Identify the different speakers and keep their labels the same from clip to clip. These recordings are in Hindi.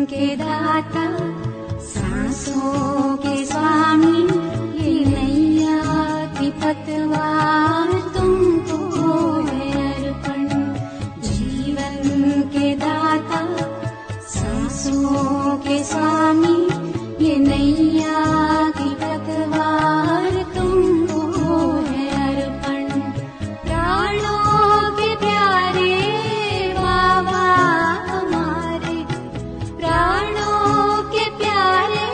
Speaker 1: के दाता सांसों के स्वामी, ये नैया की पतवार तुमको है अर्पण। जीवन के दाता सांसों के स्वामी, ये नैया की पतवार तुमको है अर्पण। प्राणों के प्यारे बाबा हमारे, प्राणों के प्यारे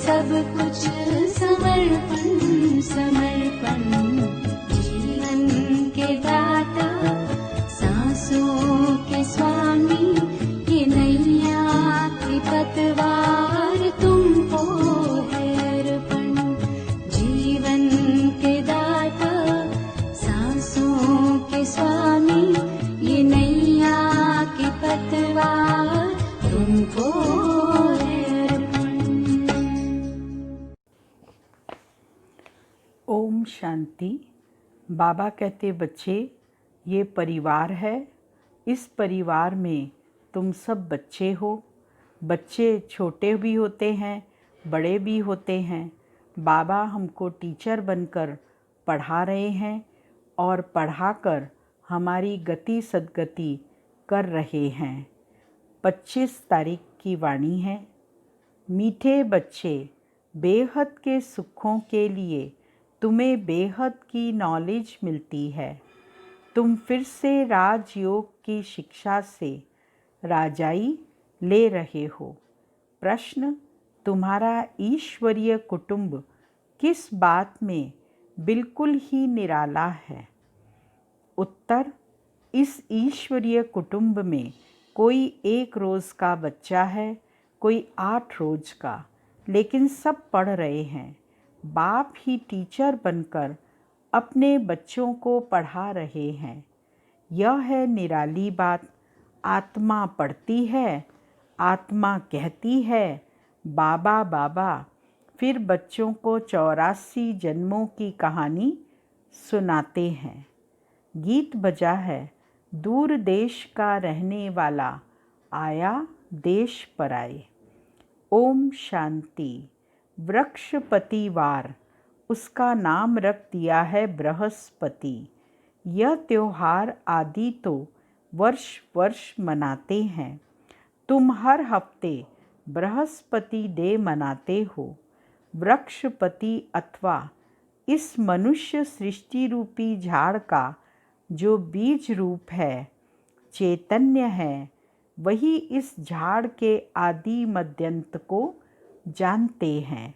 Speaker 1: सब कुछ समर्पण समर्पण, जीवन के दाता सांसों के स्वामी, ये नैया की पतवार तुमको है अर्पण। जीवन के दाता सांसों के स्वामी, ये नैया की पतवार तुमको है अर्पण।
Speaker 2: ओम शांति। बाबा कहते बच्चे, ये परिवार है। इस परिवार में तुम सब बच्चे हो। बच्चे छोटे भी होते हैं, बड़े भी होते हैं। बाबा हमको टीचर बनकर पढ़ा रहे हैं और पढ़ाकर हमारी गति सद्गति कर रहे हैं। 25 तारीख की वाणी है। मीठे बच्चे, बेहद के सुखों के लिए तुम्हें बेहद की नॉलेज मिलती है। तुम फिर से राजयोग की शिक्षा से राजाई ले रहे हो। प्रश्न, तुम्हारा ईश्वरीय कुटुंब किस बात में बिल्कुल ही निराला है? उत्तर, इस ईश्वरीय कुटुंब में कोई 1 रोज़ का बच्चा है, कोई 8 रोज़ का, लेकिन सब पढ़ रहे हैं। बाप ही टीचर बनकर अपने बच्चों को पढ़ा रहे हैं। यह है निराली बात। आत्मा पढ़ती है, आत्मा कहती है बाबा बाबा, फिर बच्चों को 84 जन्मों की कहानी सुनाते हैं। गीत बजा है, दूर देश का रहने वाला आया देश पर आए। ओम शांति। वृक्षपतिवार, उसका नाम रख दिया है बृहस्पति। यह त्योहार आदि तो वर्ष वर्ष मनाते हैं। तुम हर हफ्ते बृहस्पति डे मनाते हो। वृक्षपति अथवा इस मनुष्य सृष्टि रूपी झाड़ का जो बीज रूप है, चैतन्य है, वही इस झाड़ के आदि मध्यंत को जानते हैं।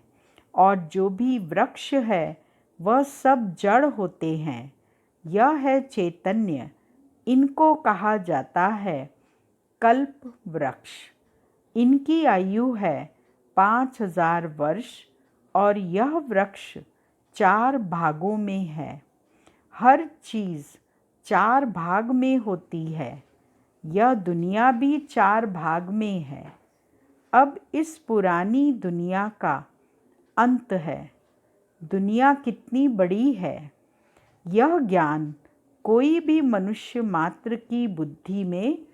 Speaker 2: और जो भी वृक्ष है वह सब जड़ होते हैं। यह है चैतन्य। इनको कहा जाता है कल्प वृक्ष। इनकी आयु है 5000 वर्ष और यह वृक्ष 4 भागों में है। हर चीज़ 4 भाग में होती है। यह दुनिया भी 4 भाग में है। अब इस पुरानी दुनिया का अंत है। दुनिया कितनी बड़ी है, यह ज्ञान कोई भी मनुष्य मात्र की बुद्धि में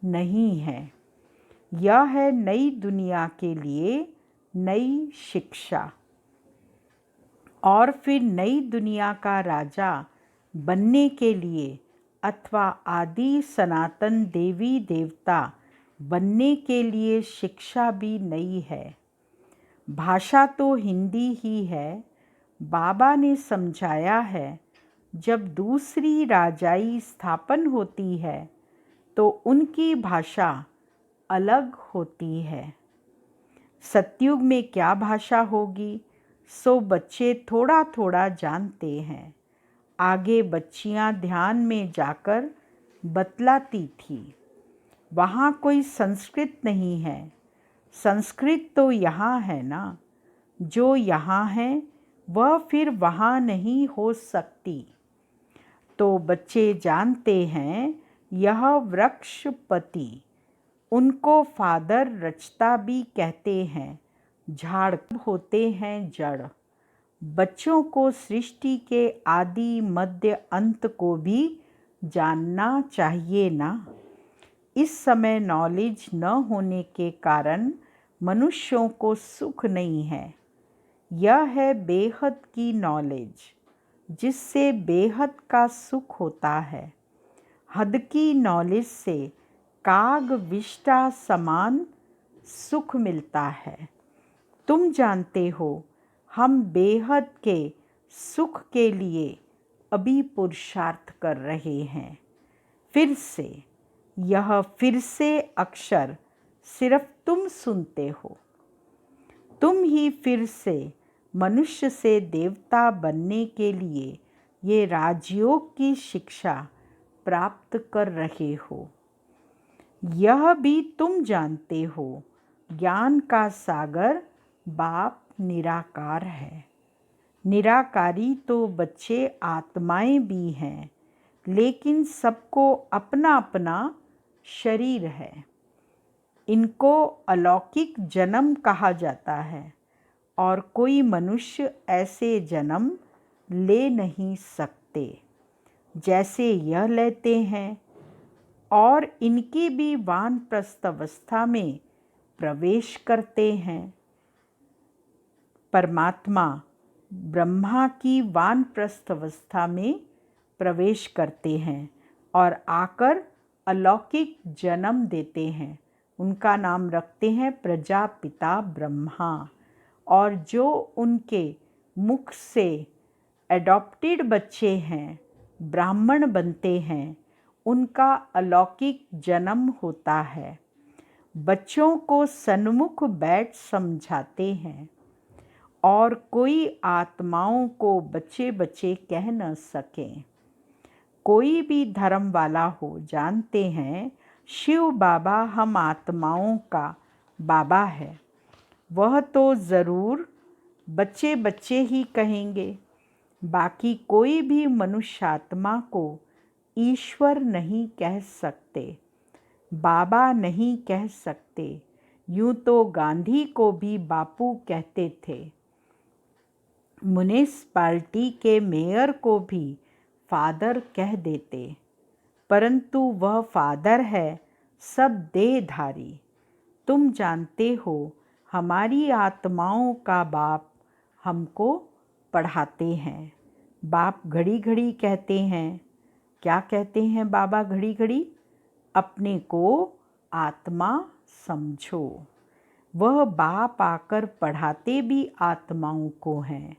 Speaker 2: नहीं है। यह है नई दुनिया के लिए नई शिक्षा। और फिर नई दुनिया का राजा बनने के लिए अथवा आदि सनातन देवी देवता बनने के लिए शिक्षा भी नई है। भाषा तो हिंदी ही है। बाबा ने समझाया है, जब दूसरी राजाई स्थापन होती है तो उनकी भाषा अलग होती है। सतयुग में क्या भाषा होगी, सो बच्चे थोड़ा थोड़ा जानते हैं। आगे बच्चियां ध्यान में जाकर बतलाती थी। वहाँ कोई संस्कृत नहीं है। संस्कृत तो यहाँ है ना। जो यहाँ है वह फिर वहाँ नहीं हो सकती। तो बच्चे जानते हैं यह वृक्षपति, उनको फादर रचता भी कहते हैं। झाड़ होते हैं जड़। बच्चों को सृष्टि के आदि मध्य अंत को भी जानना चाहिए ना। इस समय नॉलेज न होने के कारण मनुष्यों को सुख नहीं है। यह है बेहद की नॉलेज, जिससे बेहद का सुख होता है। हद की नॉलेज से काग विष्टा समान सुख मिलता है। तुम जानते हो हम बेहद के सुख के लिए अभी पुरुषार्थ कर रहे हैं। फिर से अक्षर सिर्फ तुम सुनते हो। तुम ही फिर से मनुष्य से देवता बनने के लिए ये राजयोग की शिक्षा प्राप्त कर रहे हो। यह भी तुम जानते हो, ज्ञान का सागर बाप निराकार है। निराकारी तो बच्चे आत्माएं भी हैं, लेकिन सबको अपना अपना शरीर है। इनको अलौकिक जन्म कहा जाता है और कोई मनुष्य ऐसे जन्म ले नहीं सकते जैसे यह लेते हैं, और इनकी भी वानप्रस्थ अवस्था में प्रवेश करते हैं। परमात्मा ब्रह्मा की वानप्रस्थ अवस्था में प्रवेश करते हैं और आकर अलौकिक जन्म देते हैं। उनका नाम रखते हैं प्रजापिता ब्रह्मा, और जो उनके मुख से एडॉप्टेड बच्चे हैं, ब्राह्मण बनते हैं, उनका अलौकिक जन्म होता है। बच्चों को सन्मुख बैठ समझाते हैं, और कोई आत्माओं को बच्चे बच्चे कह न सकें। कोई भी धर्म वाला हो जानते हैं शिव बाबा हम आत्माओं का बाबा है। वह तो ज़रूर बच्चे बच्चे ही कहेंगे। बाकी कोई भी मनुष्य आत्मा को ईश्वर नहीं कह सकते, बाबा नहीं कह सकते। यूँ तो गांधी को भी बापू कहते थे। म्युनिसिपैलिटी के मेयर को भी फादर कह देते, परंतु वह फादर है सब देहधारी। तुम जानते हो हमारी आत्माओं का बाप हमको पढ़ाते हैं। बाप घड़ी घड़ी कहते हैं, क्या कहते हैं बाबा घड़ी घड़ी? अपने को आत्मा समझो। वह बाप आकर पढ़ाते भी आत्माओं को हैं।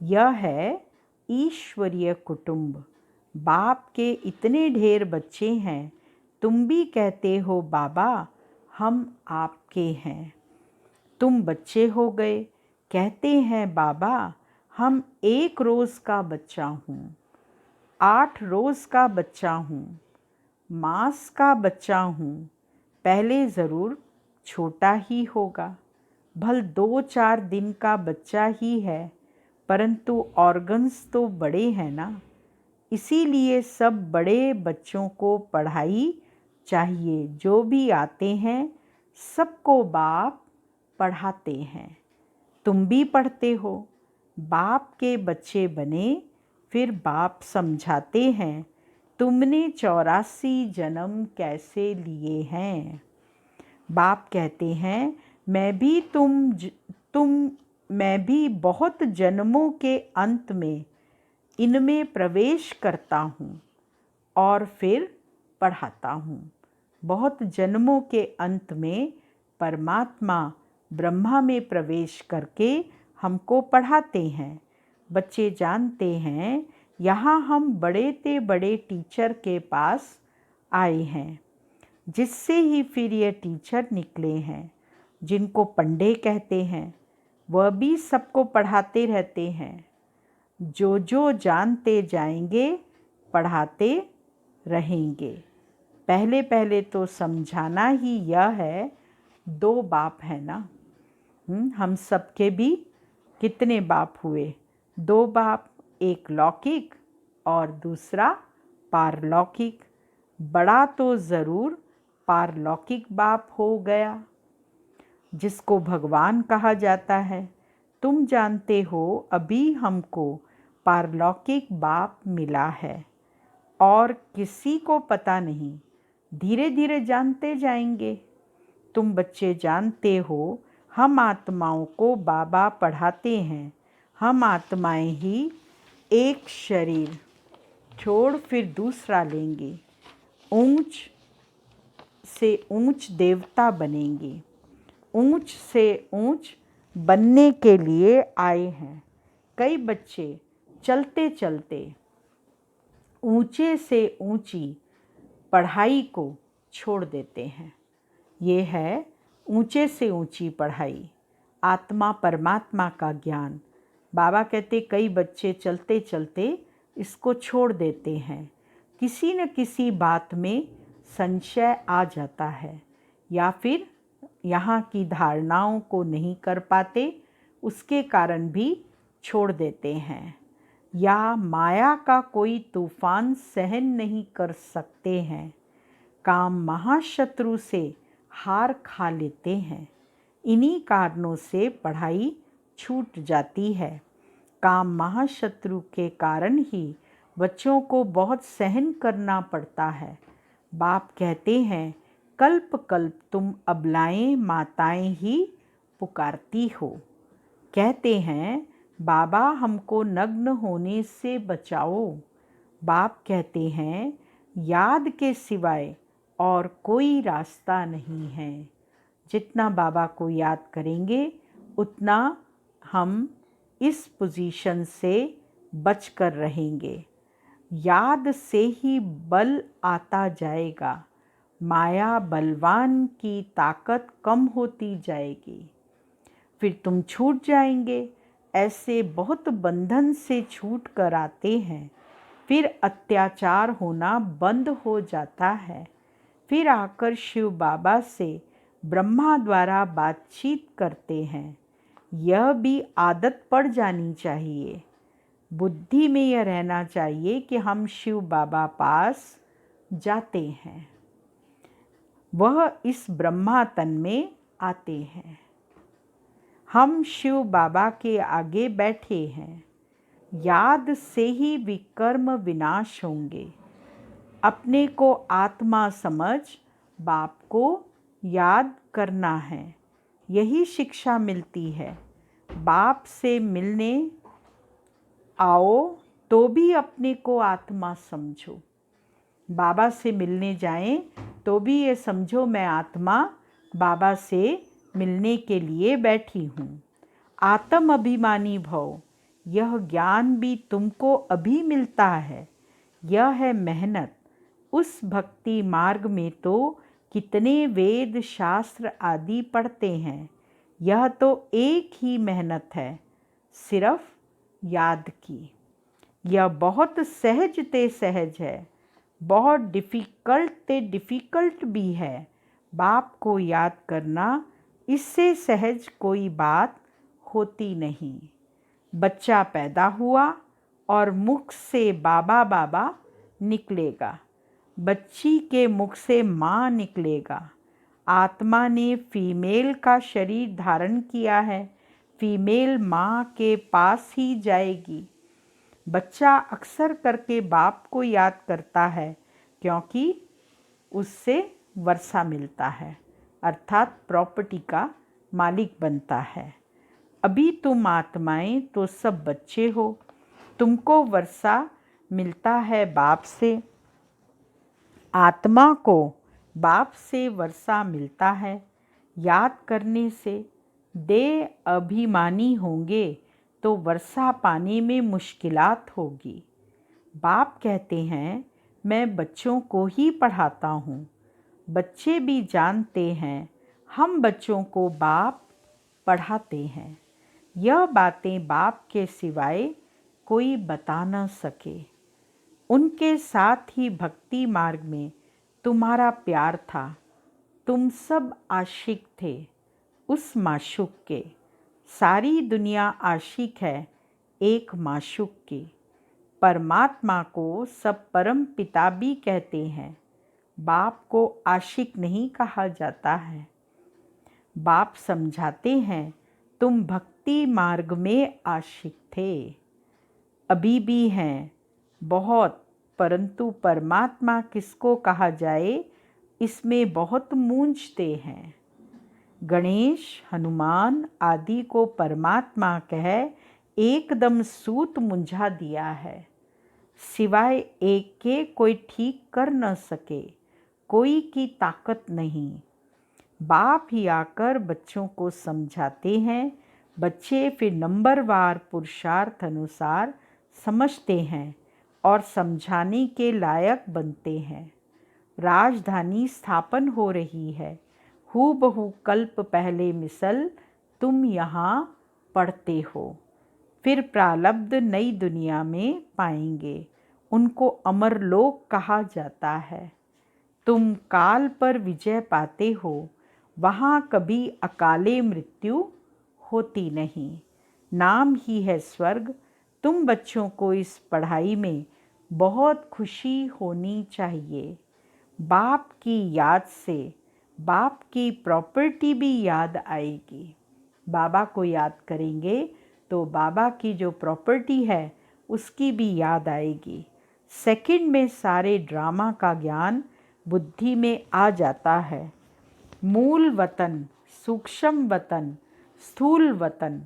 Speaker 2: यह है ईश्वरीय कुटुंब। बाप के इतने ढेर बच्चे हैं, तुम भी कहते हो बाबा हम आपके हैं। तुम बच्चे हो गए, कहते हैं बाबा हम 1 रोज़ का बच्चा हूँ, 8 रोज़ का बच्चा हूँ, मास का बच्चा हूँ। पहले ज़रूर छोटा ही होगा, भल 2-4 दिन का बच्चा ही है, परंतु ऑर्गन्स तो बड़े हैं ना। इसीलिए सब बड़े बच्चों को पढ़ाई चाहिए। जो भी आते हैं सबको बाप पढ़ाते हैं। तुम भी पढ़ते हो। बाप के बच्चे बने, फिर बाप समझाते हैं तुमने 84 जन्म कैसे लिए हैं। बाप कहते हैं मैं भी बहुत जन्मों के अंत में इनमें प्रवेश करता हूँ और फिर पढ़ाता हूँ। बहुत जन्मों के अंत में परमात्मा ब्रह्मा में प्रवेश करके हमको पढ़ाते हैं। बच्चे जानते हैं यहाँ हम बड़े से बड़े टीचर के पास आए हैं, जिससे ही फिर ये टीचर निकले हैं, जिनको पंडे कहते हैं। वह भी सबको पढ़ाते रहते हैं। जो जो जानते जाएंगे पढ़ाते रहेंगे। पहले पहले तो समझाना ही यह है, 2 बाप है ना। हम सबके भी कितने बाप हुए? 2 बाप, एक लौकिक और दूसरा पारलौकिक। बड़ा तो ज़रूर पारलौकिक बाप हो गया, जिसको भगवान कहा जाता है। तुम जानते हो अभी हमको पारलौकिक बाप मिला है और किसी को पता नहीं। धीरे धीरे जानते जाएंगे। तुम बच्चे जानते हो हम आत्माओं को बाबा पढ़ाते हैं। हम आत्माएं ही एक शरीर छोड़ फिर दूसरा लेंगे, ऊंच से ऊंच देवता बनेंगे। ऊंच से ऊंच बनने के लिए आए हैं। कई बच्चे चलते चलते ऊंचे से ऊंची पढ़ाई को छोड़ देते हैं। ये है ऊंचे से ऊंची पढ़ाई। आत्मा परमात्मा का ज्ञान। बाबा कहते कई बच्चे चलते चलते इसको छोड़ देते हैं, किसी न किसी बात में संशय आ जाता है या फिर यहाँ की धारणाओं को नहीं कर पाते, उसके कारण भी छोड़ देते हैं, या माया का कोई तूफान सहन नहीं कर सकते हैं, काम महाशत्रु से हार खा लेते हैं। इन्हीं कारणों से पढ़ाई छूट जाती है। काम महाशत्रु के कारण ही बच्चों को बहुत सहन करना पड़ता है। बाप कहते हैं कल्प कल्प तुम अबलाएं माताएं ही पुकारती हो। कहते हैं बाबा हमको नग्न होने से बचाओ। बाप कहते हैं याद के सिवाय और कोई रास्ता नहीं है। जितना बाबा को याद करेंगे उतना हम इस पोजीशन से बचकर रहेंगे। याद से ही बल आता जाएगा, माया बलवान की ताकत कम होती जाएगी, फिर तुम छूट जाएंगे। ऐसे बहुत बंधन से छूट कर आते हैं, फिर अत्याचार होना बंद हो जाता है। फिर आकर शिव बाबा से ब्रह्मा द्वारा बातचीत करते हैं। यह भी आदत पड़ जानी चाहिए। बुद्धि में यह रहना चाहिए कि हम शिव बाबा पास जाते हैं, वह इस ब्रह्मा तन में आते हैं। हम शिव बाबा के आगे बैठे हैं। याद से ही विकर्म विनाश होंगे। अपने को आत्मा समझ बाप को याद करना है, यही शिक्षा मिलती है। बाप से मिलने आओ तो भी अपने को आत्मा समझो। बाबा से मिलने जाएं तो भी ये समझो मैं आत्मा बाबा से मिलने के लिए बैठी हूँ। आत्म अभिमानी भव, यह ज्ञान भी तुमको अभी मिलता है। यह है मेहनत। उस भक्ति मार्ग में तो कितने वेद शास्त्र आदि पढ़ते हैं। यह तो एक ही मेहनत है, सिर्फ याद की। यह बहुत सहज ते सहज है, बहुत डिफ़िकल्ट भी है। बाप को याद करना, इससे सहज कोई बात होती नहीं। बच्चा पैदा हुआ और मुख से बाबा बाबा निकलेगा, बच्ची के मुख से माँ निकलेगा। आत्मा ने फीमेल का शरीर धारण किया है, फीमेल माँ के पास ही जाएगी। बच्चा अक्सर करके बाप को याद करता है क्योंकि उससे वर्षा मिलता है, अर्थात प्रॉपर्टी का मालिक बनता है। अभी तुम आत्माएं तो सब बच्चे हो, तुमको वर्षा मिलता है बाप से। आत्मा को बाप से वर्षा मिलता है। याद करने से देह अभिमानी होंगे तो वर्षा पाने में मुश्किलात होगी। बाप कहते हैं मैं बच्चों को ही पढ़ाता हूँ। बच्चे भी जानते हैं हम बच्चों को बाप पढ़ाते हैं। यह बातें बाप के सिवाय कोई बता न सके। उनके साथ ही भक्ति मार्ग में तुम्हारा प्यार था। तुम सब आशिक थे उस माशूक के। सारी दुनिया आशिक है एक माशूक की। परमात्मा को सब परम पिता भी कहते हैं। बाप को आशिक नहीं कहा जाता है। बाप समझाते हैं तुम भक्ति मार्ग में आशिक थे, अभी भी हैं बहुत, परंतु परमात्मा किसको कहा जाए इसमें बहुत मूंझते हैं। गणेश हनुमान आदि को परमात्मा कह एकदम सूत मुंझा दिया है। सिवाय एक के कोई ठीक कर न सके, कोई की ताकत नहीं। बाप ही आकर बच्चों को समझाते हैं। बच्चे फिर नंबरवार पुरुषार्थ अनुसार समझते हैं और समझाने के लायक बनते हैं। राजधानी स्थापन हो रही है, हूबहू कल्प पहले मिसल तुम यहाँ पढ़ते हो। फिर प्रारब्ध नई दुनिया में पाएंगे, उनको अमरलोक कहा जाता है। तुम काल पर विजय पाते हो, वहाँ कभी अकाले मृत्यु होती नहीं। नाम ही है स्वर्ग। तुम बच्चों को इस पढ़ाई में बहुत खुशी होनी चाहिए। बाप की याद से बाप की प्रॉपर्टी भी याद आएगी। बाबा को याद करेंगे तो बाबा की जो प्रॉपर्टी है उसकी भी याद आएगी। सेकंड में सारे ड्रामा का ज्ञान बुद्धि में आ जाता है। मूल वतन, सूक्ष्म वतन, स्थूल वतन,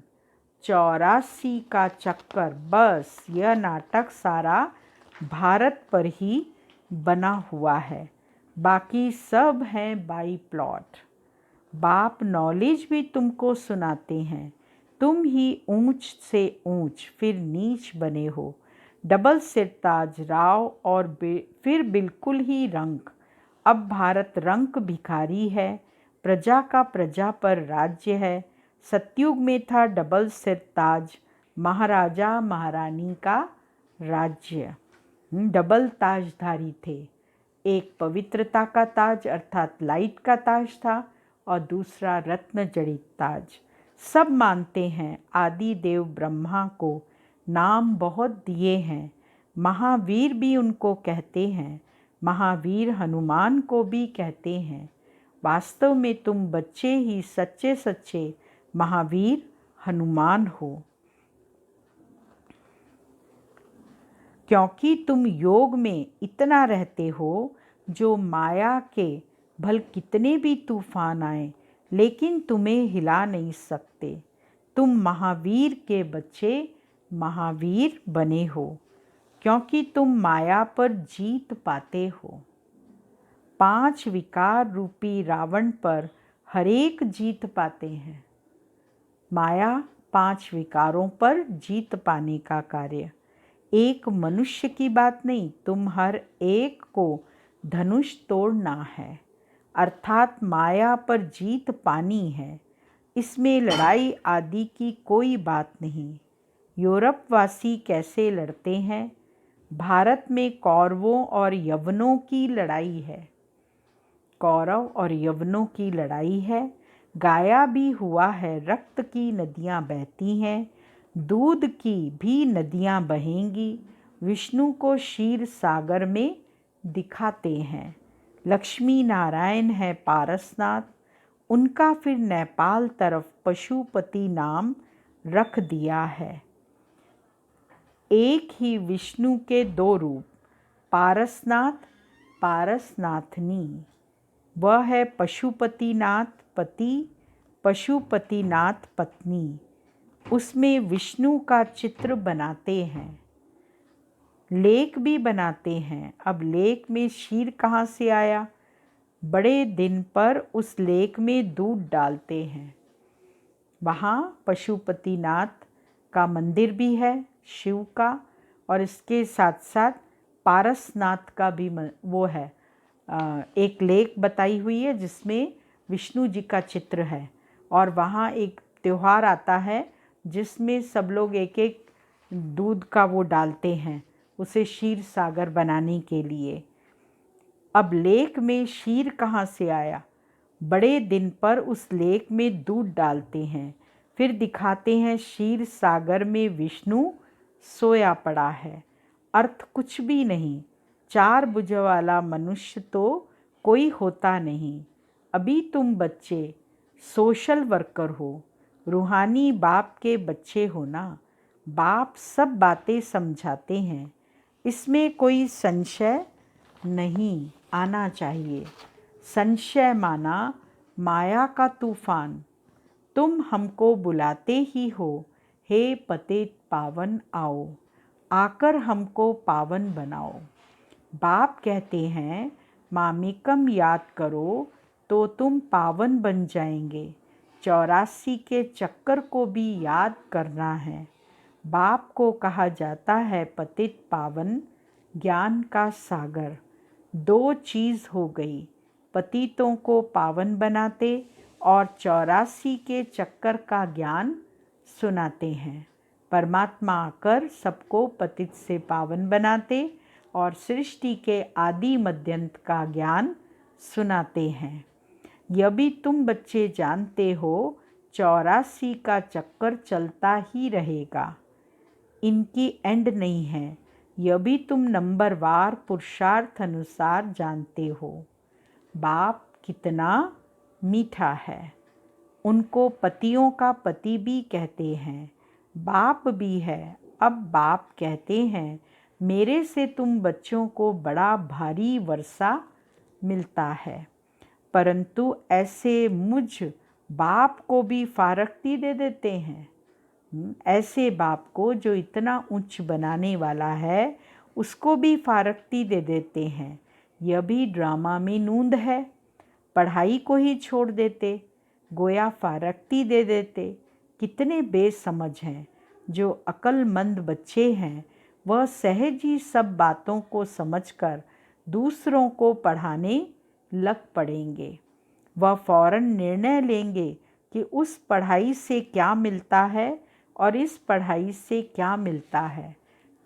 Speaker 2: 84 का चक्कर, बस यह नाटक सारा भारत पर ही बना हुआ है। बाकी सब हैं बाई प्लॉट। बाप नॉलेज भी तुमको सुनाते हैं। तुम ही ऊंच से ऊंच फिर नीच बने हो। डबल सिर ताज राव और फिर बिल्कुल ही रंक। अब भारत रंक भिखारी है। प्रजा का प्रजा पर राज्य है। सतयुग में था डबल सिर ताज, महाराजा महारानी का राज्य। डबल ताजधारी थे। एक पवित्रता का ताज अर्थात लाइट का ताज था और दूसरा रत्न जड़ित ताज। सब मानते हैं आदि देव ब्रह्मा को नाम बहुत दिए हैं। महावीर भी उनको कहते हैं, महावीर हनुमान को भी कहते हैं। वास्तव में तुम बच्चे ही सच्चे सच्चे महावीर हनुमान हो, क्योंकि तुम योग में इतना रहते हो जो माया के भल कितने भी तूफान आए लेकिन तुम्हें हिला नहीं सकते। तुम महावीर के बच्चे महावीर बने हो क्योंकि तुम माया पर जीत पाते हो। 5 विकार रूपी रावण पर हरेक जीत पाते हैं। माया 5 विकारों पर जीत पाने का कार्य एक मनुष्य की बात नहीं, तुम हर एक को धनुष तोड़ना है, अर्थात माया पर जीत पानी है। इसमें लड़ाई आदि की कोई बात नहीं। यूरोप वासी कैसे लड़ते हैं? भारत में कौरवों और यवनों की लड़ाई है। कौरव और यवनों की लड़ाई है। गाया भी हुआ है, रक्त की नदियाँ बहती हैं, दूध की भी नदियाँ बहेंगी। विष्णु को क्षीर सागर में दिखाते हैं। लक्ष्मी नारायण है पारसनाथ, उनका फिर नेपाल तरफ पशुपति नाम रख दिया है। एक ही विष्णु के 2 रूप, पारसनाथ, पारसनाथनी। वह है पशुपतिनाथ पति, पशुपतिनाथ पत्नी। उसमें विष्णु का चित्र बनाते हैं, लेक भी बनाते हैं। अब लेक में क्षीर कहाँ से आया? बड़े दिन पर उस लेक में दूध डालते हैं। वहाँ पशुपतिनाथ का मंदिर भी है शिव का, और इसके साथ साथ पारसनाथ का भी वो है, एक लेक बताई हुई है जिसमें विष्णु जी का चित्र है। और वहाँ एक त्यौहार आता है जिसमें सब लोग एक एक दूध का वो डालते हैं उसे क्षीर सागर बनाने के लिए। अब लेक में क्षीर कहाँ से आया? बड़े दिन पर उस लेक में दूध डालते हैं, फिर दिखाते हैं क्षीर सागर में विष्णु सोया पड़ा है। अर्थ कुछ भी नहीं। 4 भुज वाला मनुष्य तो कोई होता नहीं। अभी तुम बच्चे सोशल वर्कर हो, रूहानी बाप के बच्चे हो ना। बाप सब बातें समझाते हैं, इसमें कोई संशय नहीं आना चाहिए। संशय माना माया का तूफान। तुम हमको बुलाते ही हो, हे पतित पावन आओ, आकर हमको पावन बनाओ। बाप कहते हैं मामिकम याद करो तो तुम पावन बन जाएंगे। 84 के चक्कर को भी याद करना है। बाप को कहा जाता है पतित पावन, ज्ञान का सागर। 2 चीज़ हो गई, पतितों को पावन बनाते और 84 के चक्कर का ज्ञान सुनाते हैं। परमात्मा आकर सबको पतित से पावन बनाते और सृष्टि के आदि मध्यंत का ज्ञान सुनाते हैं। यह भी तुम बच्चे जानते हो, 84 का चक्कर चलता ही रहेगा, इनकी एंड नहीं है। यह भी तुम नंबरवार पुरुषार्थ अनुसार जानते हो। बाप कितना मीठा है, उनको पतियों का पति भी कहते हैं, बाप भी है। अब बाप कहते हैं, मेरे से तुम बच्चों को बड़ा भारी वर्षा मिलता है, परंतु ऐसे मुझ बाप को भी फारक्ती दे देते हैं। ऐसे बाप को जो इतना उच्च बनाने वाला है, उसको भी फारक्ती दे देते हैं। यह भी ड्रामा में नूंद है। पढ़ाई को ही छोड़ देते, गोया फारक्ती दे देते। कितने बेसमझ हैं। जो अक्लमंद बच्चे हैं, वह सहज ही सब बातों को समझकर दूसरों को पढ़ाने लग पड़ेंगे। वह फौरन निर्णय लेंगे कि उस पढ़ाई से क्या मिलता है और इस पढ़ाई से क्या मिलता है,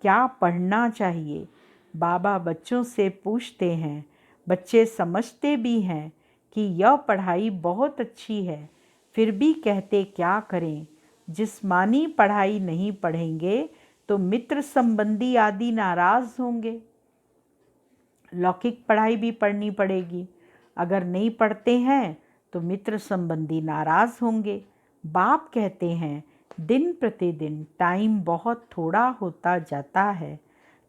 Speaker 2: क्या पढ़ना चाहिए। बाबा बच्चों से पूछते हैं, बच्चे समझते भी हैं कि यह पढ़ाई बहुत अच्छी है, फिर भी कहते क्या करें। जिस्मानी पढ़ाई नहीं पढ़ेंगे तो मित्र संबंधी आदि नाराज़ होंगे। लौकिक पढ़ाई भी पढ़नी पड़ेगी। अगर नहीं पढ़ते हैं तो मित्र संबंधी नाराज़ होंगे। बाप कहते हैं, दिन प्रतिदिन टाइम बहुत थोड़ा होता जाता है,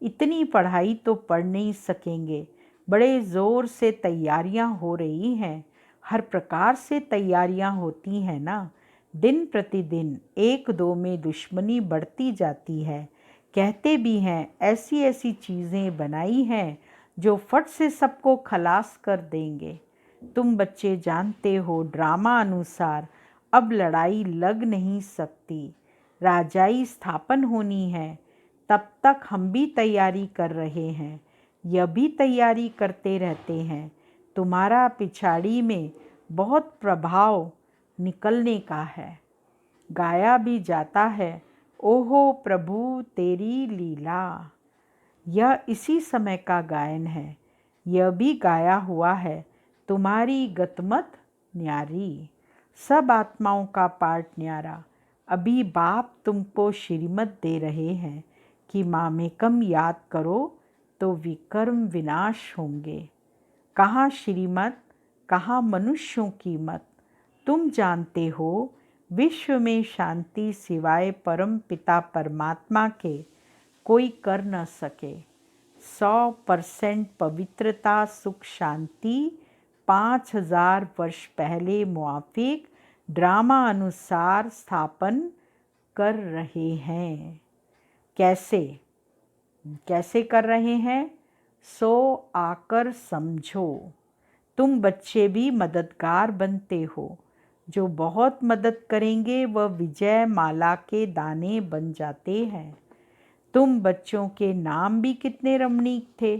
Speaker 2: इतनी पढ़ाई तो पढ़ नहीं सकेंगे। बड़े ज़ोर से तैयारियां हो रही हैं, हर प्रकार से तैयारियां होती हैं ना। दिन प्रतिदिन एक दो में दुश्मनी बढ़ती जाती है। कहते भी हैं ऐसी ऐसी चीज़ें बनाई हैं जो फट से सबको खलास कर देंगे। तुम बच्चे जानते हो, ड्रामा अनुसार अब लड़ाई लग नहीं सकती। राजाई स्थापन होनी है, तब तक हम भी तैयारी कर रहे हैं। यह भी तैयारी करते रहते हैं। तुम्हारा पिछाड़ी में बहुत प्रभाव निकलने का है। गाया भी जाता है, ओहो प्रभु तेरी लीला। यह इसी समय का गायन है। यह भी गाया हुआ है, तुम्हारी गतमत न्यारी, सब आत्माओं का पाठ न्यारा। अभी बाप तुमको श्रीमत दे रहे हैं कि मामेकम याद करो तो विकर्म विनाश होंगे। कहाँ श्रीमत, कहाँ मनुष्यों की मत। तुम जानते हो, विश्व में शांति सिवाय परम पिता परमात्मा के कोई कर न सके। 100% पवित्रता सुख शांति 5000 वर्ष पहले मुआफिक ड्रामा अनुसार स्थापन कर रहे हैं। कैसे कैसे कर रहे हैं, सो आकर समझो। तुम बच्चे भी मददगार बनते हो। जो बहुत मदद करेंगे वह विजय माला के दाने बन जाते हैं। तुम बच्चों के नाम भी कितने रमणीक थे,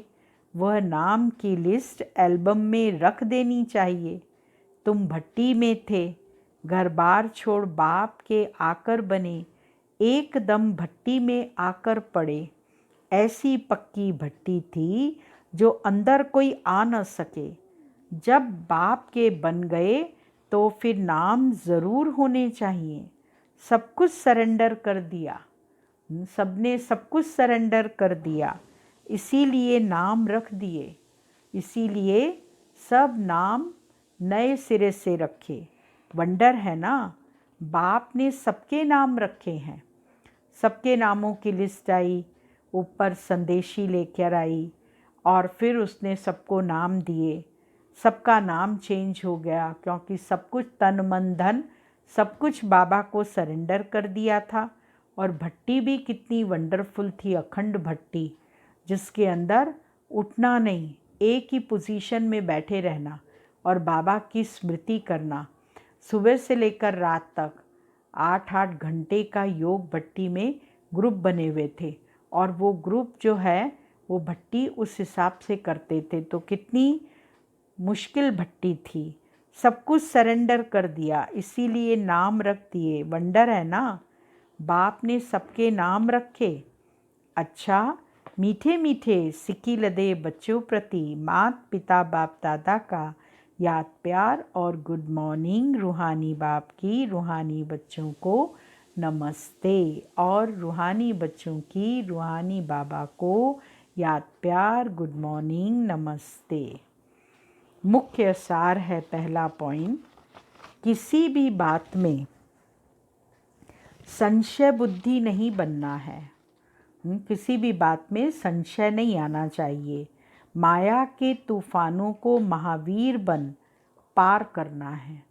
Speaker 2: वह नाम की लिस्ट एल्बम में रख देनी चाहिए। तुम भट्टी में थे, घर बार छोड़ बाप के आकर बने, एकदम भट्टी में आकर पड़े। ऐसी पक्की भट्टी थी जो अंदर कोई आ न सके। जब बाप के बन गए तो फिर नाम ज़रूर होने चाहिए। सब कुछ सरेंडर कर दिया, सबने सब कुछ सरेंडर कर दिया, इसीलिए नाम रख दिए। इसीलिए सब नाम नए सिरे से रखे। वंडर है ना, बाप ने सबके नाम रखे हैं। सबके नामों की लिस्ट आई, ऊपर संदेशी लेकर आई और फिर उसने सबको नाम दिए। सबका नाम चेंज हो गया क्योंकि सब कुछ तन मन धन सब कुछ बाबा को सरेंडर कर दिया था। और भट्टी भी कितनी वंडरफुल थी, अखंड भट्टी, जिसके अंदर उठना नहीं, एक ही पोजीशन में बैठे रहना और बाबा की स्मृति करना। सुबह से लेकर रात तक 8-8 घंटे का योग भट्टी में ग्रुप बने हुए थे और वो ग्रुप जो है वो भट्टी उस हिसाब से करते थे। तो कितनी मुश्किल भट्टी थी। सब कुछ सरेंडर कर दिया, इसीलिए नाम रख दिए। वंडर है ना, बाप ने सबके नाम रखे। अच्छा, मीठे मीठे सिक्की लदे बच्चों प्रति मात पिता बाप दादा का याद प्यार और गुड मॉर्निंग। रूहानी बाप की रूहानी बच्चों को नमस्ते और रूहानी बच्चों की रूहानी बाबा को याद प्यार गुड मॉर्निंग नमस्ते। मुख्य सार है पहला पॉइंट, किसी भी बात में संशय बुद्धि नहीं बनना है। किसी भी बात में संशय नहीं आना चाहिए। माया के तूफानों को महावीर बन पार करना है।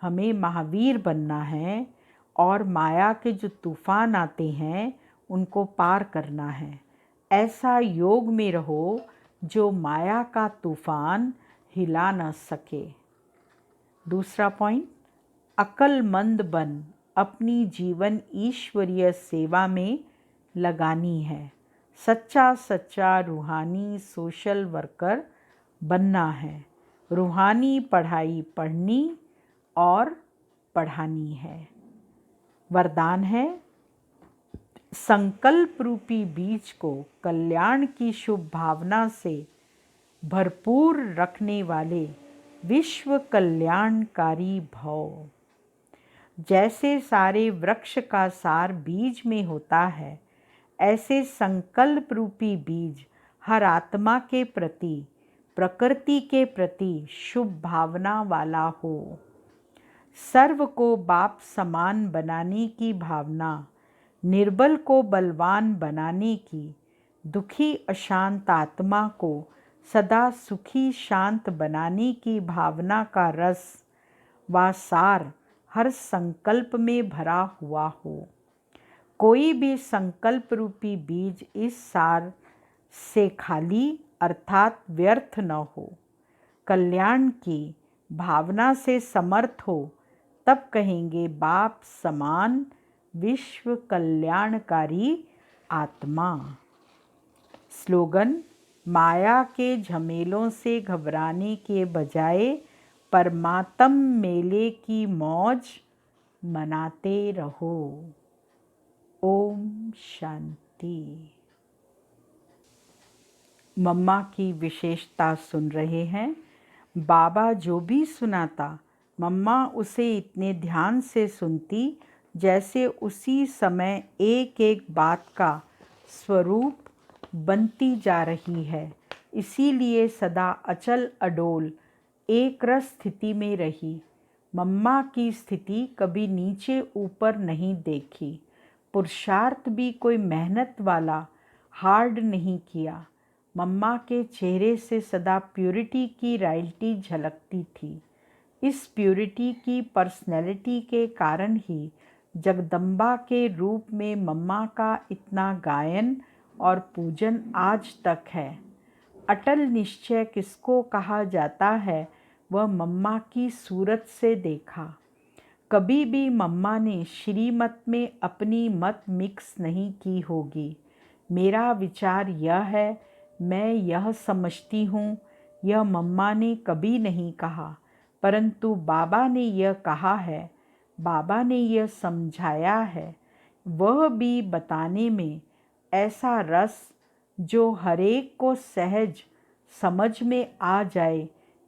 Speaker 2: हमें महावीर बनना है और माया के जो तूफान आते हैं उनको पार करना है। ऐसा योग में रहो जो माया का तूफान हिला न सके। दूसरा पॉइंट, अक्लमंद बन अपनी जीवन ईश्वरीय सेवा में लगानी है। सच्चा सच्चा रूहानी सोशल वर्कर बनना है। रूहानी पढ़ाई पढ़नी और पढ़ानी है। वरदान है, संकल्प रूपी बीज को कल्याण की शुभ भावना से भरपूर रखने वाले विश्व कल्याणकारी भव। जैसे सारे वृक्ष का सार बीज में होता है, ऐसे संकल्प रूपी बीज हर आत्मा के प्रति, प्रकृति के प्रति शुभ भावना वाला हो। सर्व को बाप समान बनाने की भावना, निर्बल को बलवान बनाने की, दुखी अशांत आत्मा को सदा सुखी शांत बनाने की भावना का रस व सार हर संकल्प में भरा हुआ हो। कोई भी संकल्प रूपी बीज इस सार से खाली अर्थात व्यर्थ न हो। कल्याण की भावना से समर्थ हो, तब कहेंगे बाप समान विश्व कल्याणकारी आत्मा। स्लोगन, माया के झमेलों से घबराने के बजाय परमात्म मेले की मौज मनाते रहो। ओम शांति। मम्मा की विशेषता सुन रहे हैं। बाबा जो भी सुनाता, मम्मा उसे इतने ध्यान से सुनती जैसे उसी समय एक एक बात का स्वरूप बनती जा रही है। इसीलिए सदा अचल अडोल एक रस स्थिति में रही। मम्मा की स्थिति कभी नीचे ऊपर नहीं देखी। पुरुषार्थ भी कोई मेहनत वाला हार्ड नहीं किया। मम्मा के चेहरे से सदा प्योरिटी की रॉयल्टी झलकती थी। इस प्योरिटी की पर्सनैलिटी के कारण ही जगदम्बा के रूप में मम्मा का इतना गायन और पूजन आज तक है। अटल निश्चय किसको कहा जाता है, वह मम्मा की सूरत से देखा। कभी भी मम्मा ने श्रीमत में अपनी मत मिक्स नहीं की होगी। मेरा विचार यह है, मैं यह समझती हूँ, यह मम्मा ने कभी नहीं कहा, परंतु बाबा ने यह कहा है, बाबा ने यह समझाया है। वह भी बताने में ऐसा रस जो हरेक को सहज समझ में आ जाए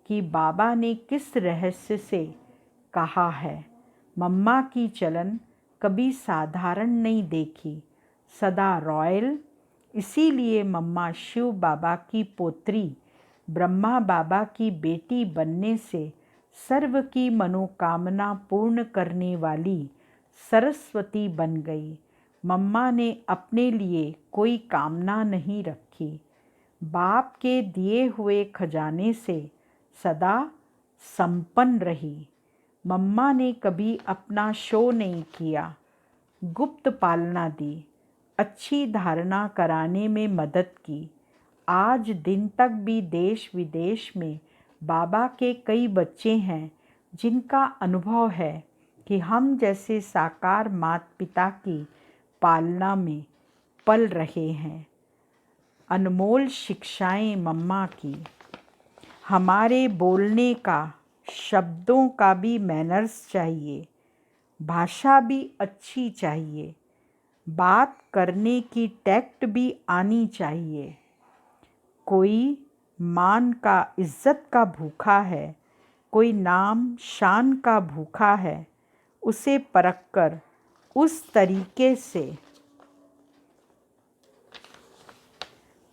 Speaker 2: कि बाबा ने किस रहस्य से कहा है। मम्मा की चलन कभी साधारण नहीं देखी, सदा रॉयल। इसीलिए मम्मा शिव बाबा की पोत्री, ब्रह्मा बाबा की बेटी बनने से सर्व की मनोकामना पूर्ण करने वाली सरस्वती बन गई। मम्मा ने अपने लिए कोई कामना नहीं रखी। बाप के दिए हुए खजाने से सदा संपन्न रही। मम्मा ने कभी अपना शो नहीं किया, गुप्त पालना दी, अच्छी धारणा कराने में मदद की। आज दिन तक भी देश विदेश में बाबा के कई बच्चे हैं जिनका अनुभव है कि हम जैसे साकार माता पिता की पालना में पल रहे हैं। अनमोल शिक्षाएं मम्मा की। हमारे बोलने का शब्दों का भी मैनर्स चाहिए, भाषा भी अच्छी चाहिए, बात करने की टैक्ट भी आनी चाहिए। कोई मान का इज्जत का भूखा है, कोई नाम शान का भूखा है, उसे परखकर उस तरीके से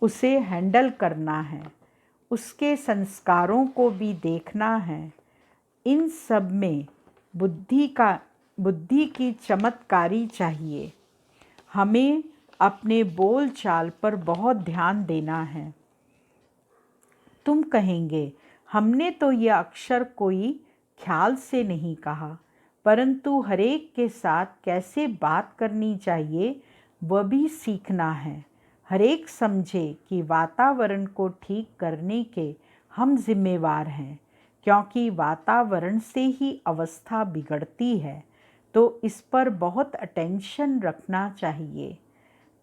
Speaker 2: उसे हैंडल करना है, उसके संस्कारों को भी देखना है। इन सब में बुद्धि की चमत्कारी चाहिए। हमें अपने बोल चाल पर बहुत ध्यान देना है। तुम कहेंगे, हमने तो ये अक्षर कोई ख्याल से नहीं कहा, परंतु हरेक के साथ कैसे बात करनी चाहिए वह भी सीखना है। हरेक समझे कि वातावरण को ठीक करने के हम जिम्मेवार हैं, क्योंकि वातावरण से ही अवस्था बिगड़ती है, तो इस पर बहुत अटेंशन रखना चाहिए।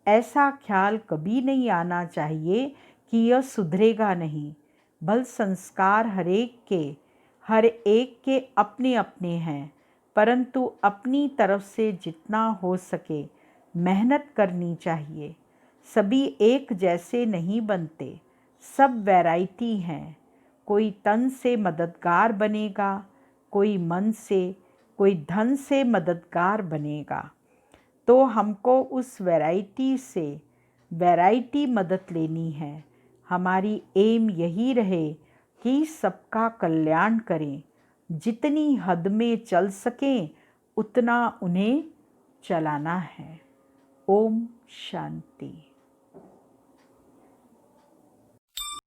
Speaker 2: ऐसा ख्याल कभी नहीं आना चाहिए कि यह सुधरेगा नहीं। भल संस्कार हर एक के अपने अपने हैं, परंतु अपनी तरफ से जितना हो सके मेहनत करनी चाहिए। सभी एक जैसे नहीं बनते, सब वैरायटी हैं। कोई तन से मददगार बनेगा, कोई मन से, कोई धन से मददगार बनेगा। तो हमको उस वैरायटी मदद लेनी है। हमारी एम यही रहे कि सबका कल्याण करें, जितनी हद में चल सकें उतना उन्हें चलाना है। ओम शांति।